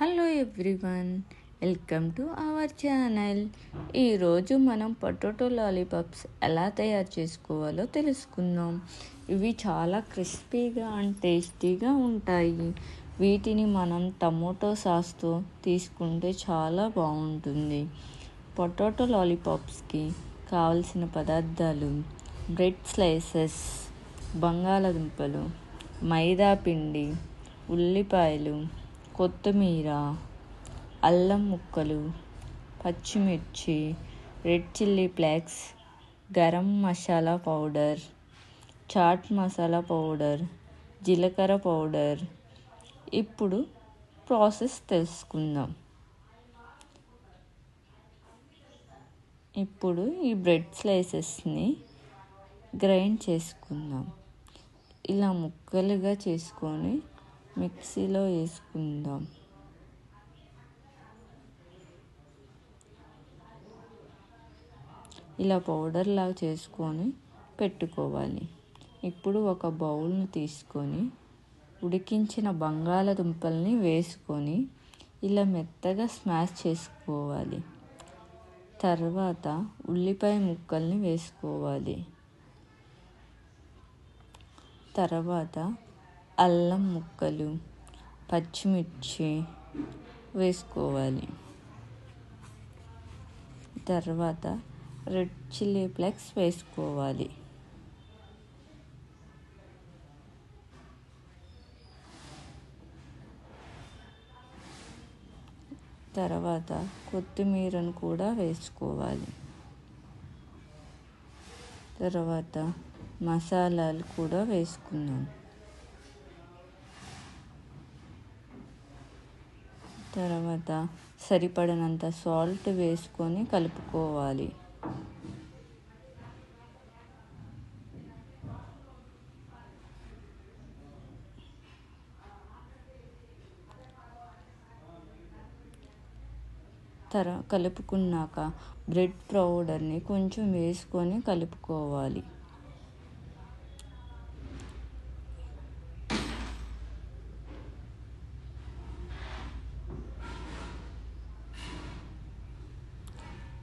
Hello everyone, welcome to our channel. ఈరోజు మనం potato lollipops ఎలా తయారు చేసుకోవాలో తెలుసుకుందాం. ఇవి చాలా క్రిస్పీగా అండ్ టేస్టీగా ఉంటాయి. వీటిని మనం టమోటో సాస్తో తీసుకుంటే చాలా బాగుంటుంది. పొటాటో లాలీపాప్స్కి కావలసిన పదార్థాలు: బ్రెడ్ స్లైసెస్, బంగాళదుంపలు, మైదా పిండి, ఉల్లిపాయలు, కొత్తిమీర, అల్లం ముక్కలు, పచ్చిమిర్చి, red chilli flakes, garam masala powder, chaat masala powder, జీలకర్ర పౌడర్. ఇప్పుడు ప్రాసెస్ తెలుసుకుందాం. ఇప్పుడు ఈ బ్రెడ్ స్లైసెస్ని గ్రైండ్ చేసుకుందాం. ఇలా ముక్కలుగా చేసుకొని మిక్సీలో వేసుకుందాం. ఇలా పౌడర్ లాగా చేసుకొని పెట్టుకోవాలి. ఇప్పుడు ఒక బౌల్ని తీసుకొని ఉడికించిన బంగాళదుంపల్ని వేసుకొని ఇలా మెత్తగా స్మాష్ చేసుకోవాలి. తర్వాత ఉల్లిపాయ ముక్కల్ని వేసుకోవాలి. తర్వాత అల్లం ముక్కలు, పచ్చిమిర్చి వేసుకోవాలి. తర్వాత రెడ్ చిల్లీ ఫ్లేక్స్ వేసుకోవాలి. తర్వాత కొత్తిమీరను కూడా వేసుకోవాలి. తర్వాత మసాలాలు కూడా వేసుకుందాం. తర్వాత సరిపడినంత సాల్ట్ వేసుకొని కలుపుకోవాలి. కలుపుకున్నాక బ్రెడ్ పౌడర్ని కొంచెం వేసుకొని కలుపుకోవాలి.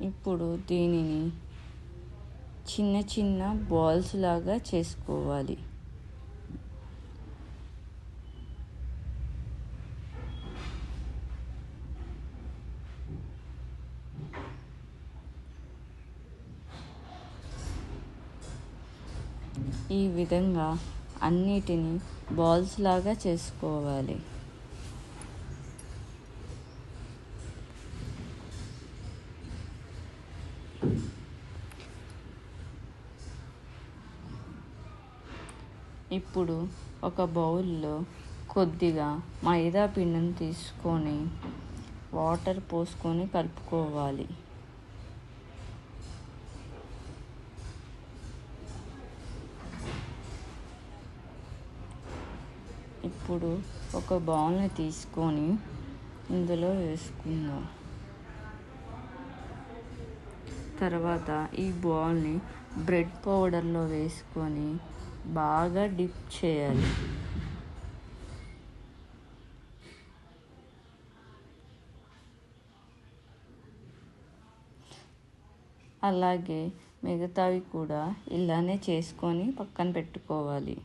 ఇప్పుడు దీనిని చిన్న చిన్న బాల్స్ లాగా చేసుకోవాలి. ఈ విధంగా అన్నిటినీ బాల్స్ లాగా చేసుకోవాలి. ఇప్పుడు ఒక బౌల్లో కొద్దిగా మైదా పిండిని తీసుకొని వాటర్ పోసుకొని కలుపుకోవాలి. ఇప్పుడు ఒక బౌల్ని తీసుకొని ఇందులో వేసుకుందాం. తర్వాత ఈ బౌల్ని బ్రెడ్ పౌడర్లో వేసుకొని బాగా డిప్ చేయాలి. అలాగే మిగతావి కూడా ఇలానే చేసుకొని పక్కన పెట్టుకోవాలి.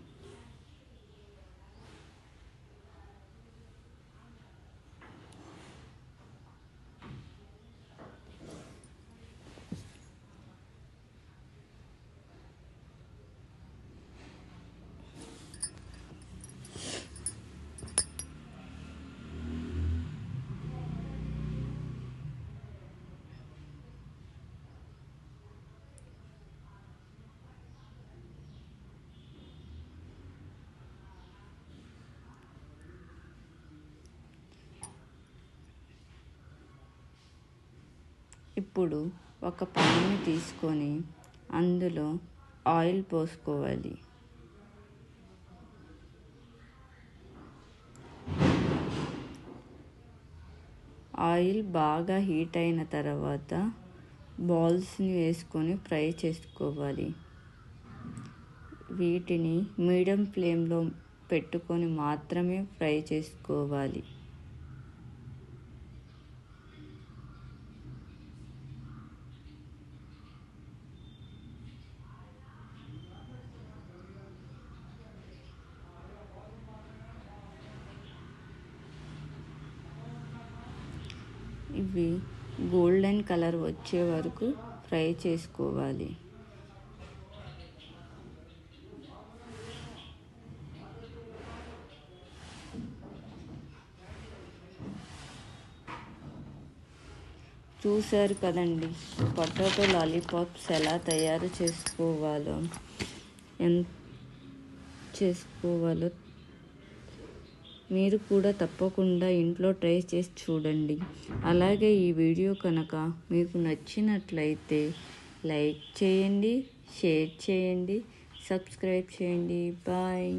ఇప్పుడు ఒక పాన్ని తీసుకొని అందులో ఆయిల్ పోసుకోవాలి. ఆయిల్ బాగా హీట్ అయిన తర్వాత బాల్స్ని వేసుకొని ఫ్రై చేసుకోవాలి. వీటిని మీడియం ఫ్లేమ్లో పెట్టుకొని మాత్రమే ఫ్రై చేసుకోవాలి. ఇవి గోల్డెన్ కలర్ వచ్చే వరకు ఫ్రై చేసుకోవాలి. చూశారు కదండి పొటాటో లాలీపాప్స్ ఎలా తయారు చేసుకోవాలో మీరు కూడా తప్పకుండా ఇంట్లో ట్రై చేసి చూడండి. అలాగే ఈ వీడియో కనుక మీకు నచ్చినట్లయితే లైక్ చేయండి, షేర్ చేయండి, సబ్స్క్రైబ్ చేయండి. బాయ్.